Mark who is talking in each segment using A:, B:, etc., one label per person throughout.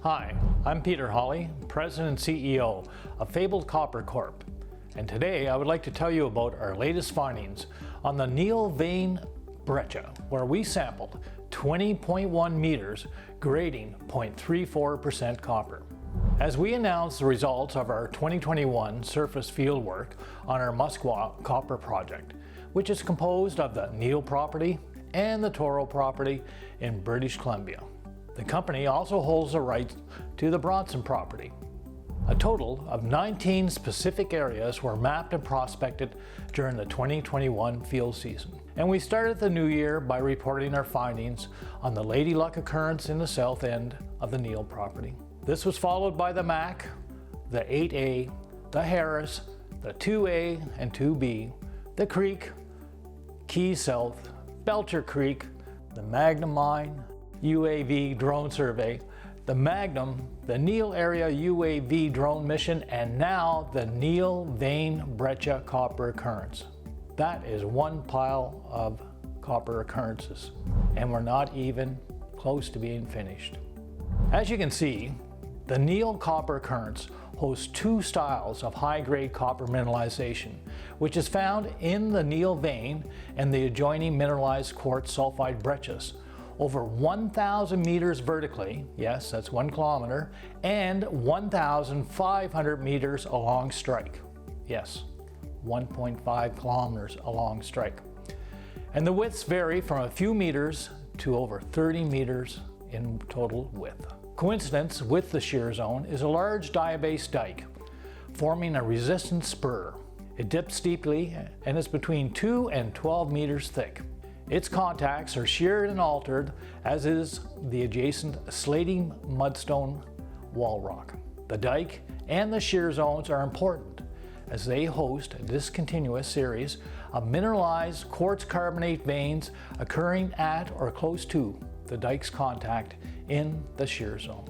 A: Hi, I'm Peter Hawley, President and CEO of Fabled Copper Corp. And today I would like to tell you about our latest findings on the Neil vein Breccia, where we sampled 20.1 meters grading 0.34% copper. As we announced the results of our 2021 surface field work on our Muskwa Copper Project, which is composed of the Neil Property and the Toro Property in British Columbia. The company also holds the rights to the Bronson Property. A total of 19 specific areas were mapped and prospected during the 2021 field season. And we started the new year by reporting our findings on the Lady Luck occurrence in the south end of the Neil property. This was followed by the Mac, the 8A, the Harris, the 2A and 2B, the Creek, Key South, Belcher Creek, the Magnum Mine, UAV drone survey, the Magnum, the Neil area UAV drone mission, and now the Neil vein Breccia copper occurrence. That is one pile of copper occurrences, and we're not even close to being finished. As you can see, the Neil copper occurrence hosts two styles of high-grade copper mineralization, which is found in the Neil vein and the adjoining mineralized quartz sulfide breccias, over 1,000 meters vertically, yes, that's 1 kilometer, and 1,500 meters along strike, yes, 1.5 kilometers along strike. And the widths vary from a few meters to over 30 meters in total width. Coincidence with the shear zone is a large diabase dike forming a resistant spur. It dips steeply and is between 2 and 12 meters thick. Its contacts are sheared and altered, as is the adjacent slating mudstone wall rock. The dike and the shear zones are important as they host a discontinuous series of mineralized quartz carbonate veins occurring at or close to the dike's contact in the shear zone.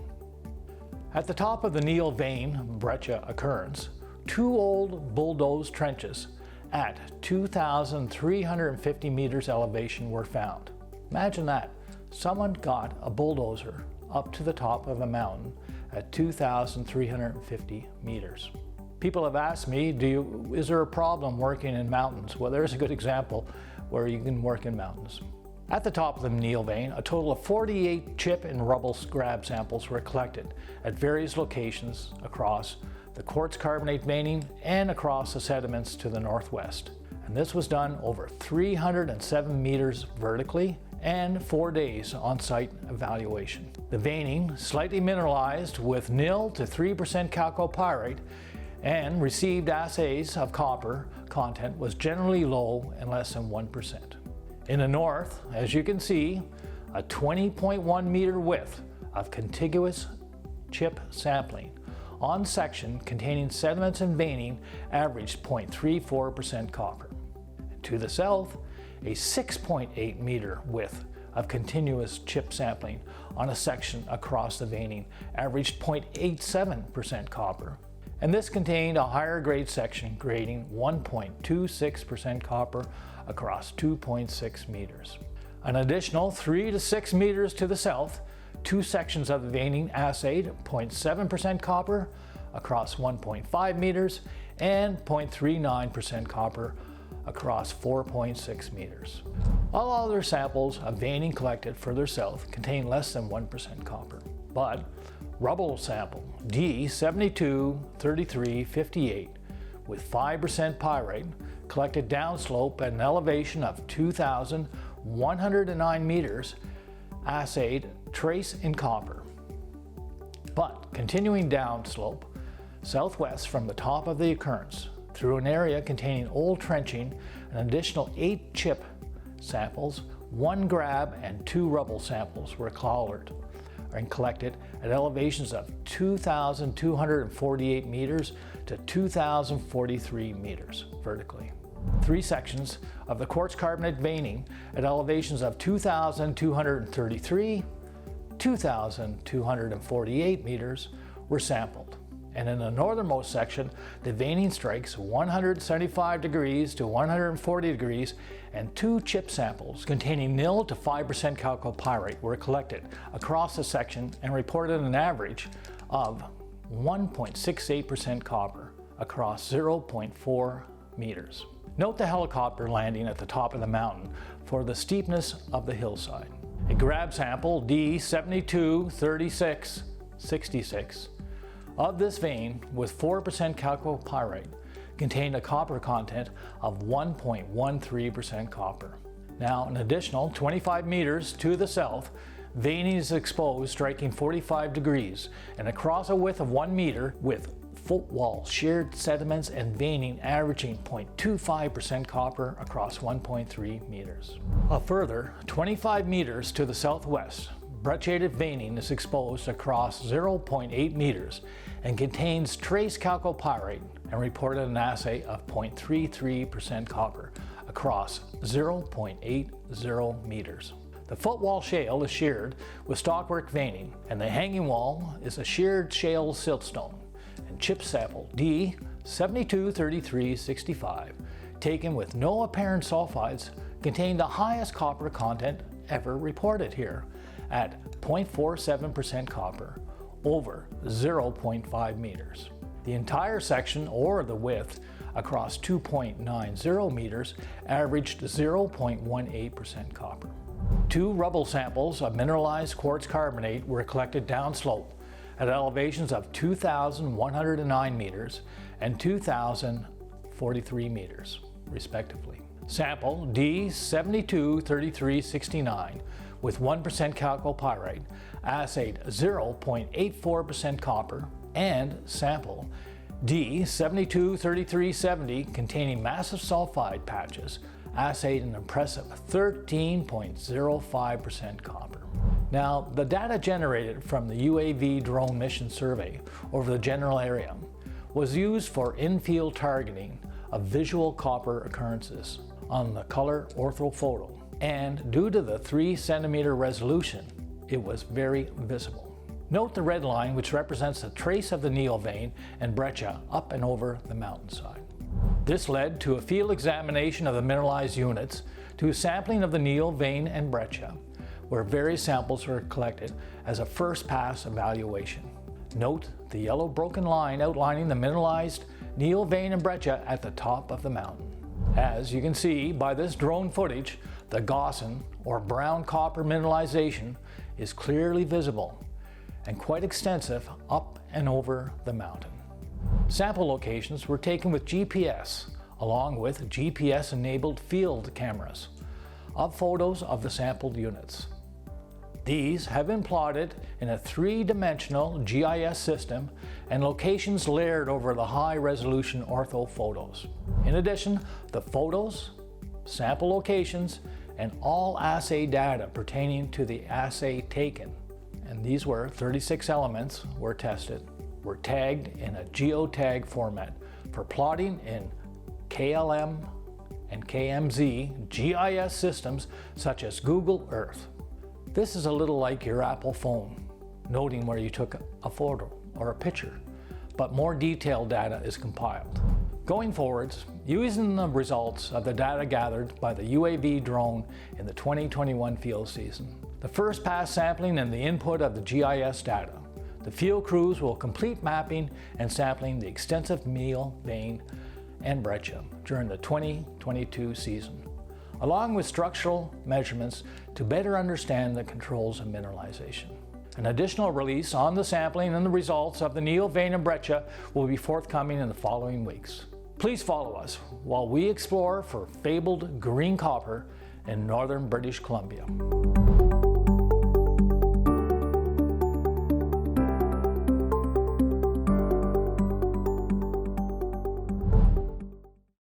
A: At the top of the Neil vein Breccia occurrence, two old bulldozed trenches at 2,350 meters elevation were found. Imagine that. Someone got a bulldozer up to the top of a mountain at 2,350 meters. People have asked me, is there a problem working in mountains? Well, there's a good example where you can work in mountains. At the top of the Neil vein, a total of 48 chip and rubble grab samples were collected at various locations across the quartz carbonate veining and across the sediments to the northwest. And this was done over 307 meters vertically and 4 days on-site evaluation. The veining, slightly mineralized with 0 to 3% chalcopyrite, and received assays of copper content was generally low and less than 1%. In the north, as you can see, a 20.1 meter width of contiguous chip sampling on section containing sediments and veining averaged 0.34% copper. To the south, a 6.8 meter width of continuous chip sampling on a section across the veining averaged 0.87% copper. And this contained a higher grade section grading 1.26% copper across 2.6 meters. An additional 3 to 6 meters to the south, two sections of the veining assayed 0.7% copper across 1.5 meters and 0.39% copper across 4.6 meters. All other samples of veining collected further south contain less than 1% copper. But rubble sample D723358 with 5% pyrite collected downslope at an elevation of 2,109 meters assayed trace in copper. But continuing downslope, southwest from the top of the occurrence, through an area containing old trenching, an additional 8 chip samples, 1 grab and 2 rubble samples were collared and collected at elevations of 2,248 meters to 2,043 meters vertically. 3 sections of the quartz carbonate veining at elevations of 2,233, 2,248 meters were sampled, And in the northernmost section, the veining strikes 175 degrees to 140 degrees, and 2 chip samples containing 0 to 5% chalcopyrite were collected across the section and reported an average of 1.68% copper across 0.4 meters. Note the helicopter landing at the top of the mountain for the steepness of the hillside. A grab sample D723666 of this vein with 4% chalcopyrite contained a copper content of 1.13% copper. Now, an additional 25 meters to the south, veining is exposed, striking 45 degrees and across a width of 1 meter with footwall sheared sediments and veining averaging 0.25% copper across 1.3 meters. A further 25 meters to the southwest, brecciated veining is exposed across 0.8 meters and contains trace chalcopyrite and reported an assay of 0.33% copper across 0.80 meters. The footwall shale is sheared with stockwork veining, and the hanging wall is a sheared shale siltstone. And chip sample D723365, taken with no apparent sulfides, contained the highest copper content ever reported here at 0.47% copper over 0.5 meters. The entire section, or the width, across 2.90 meters averaged 0.18% copper. 2 rubble samples of mineralized quartz carbonate were collected downslope at elevations of 2,109 meters and 2,043 meters, respectively. Sample D723369 with 1% chalcopyrite assayed 0.84% copper, and sample D723370 containing massive sulfide patches assayed an impressive 13.05% copper. Now, the data generated from the UAV drone mission survey over the general area was used for in-field targeting of visual copper occurrences on the color orthophoto, and due to the 3-centimeter resolution, it was very visible. Note the red line, which represents a trace of the Neil vein and breccia up and over the mountainside. This led to a field examination of the mineralized units, to sampling of the Neil vein and breccia, where various samples were collected as a first pass evaluation. Note the yellow broken line outlining the mineralized Neil vein and breccia at the top of the mountain. As you can see by this drone footage, the Gossan or brown copper mineralization is clearly visible and quite extensive up and over the mountain. Sample locations were taken with GPS, along with GPS-enabled field cameras, of photos of the sampled units. These have been plotted in a 3-dimensional GIS system and locations layered over the high-resolution ortho photos. In addition, the photos, sample locations, and all assay data pertaining to the assay taken, and these were 36 elements, were tested, were tagged in a geotag format for plotting in KLM and KMZ GIS systems such as Google Earth. This is a little like your Apple phone, noting where you took a photo or a picture, but more detailed data is compiled. Going forwards, using the results of the data gathered by the UAV drone in the 2021 field season, the first pass sampling and the input of the GIS data, the field crews will complete mapping and sampling the extensive Neil vein and breccia during the 2022 season, along with structural measurements to better understand the controls of mineralization. An additional release on the sampling and the results of the Neil vein and breccia will be forthcoming in the following weeks. Please follow us while we explore for fabled green copper in northern British Columbia.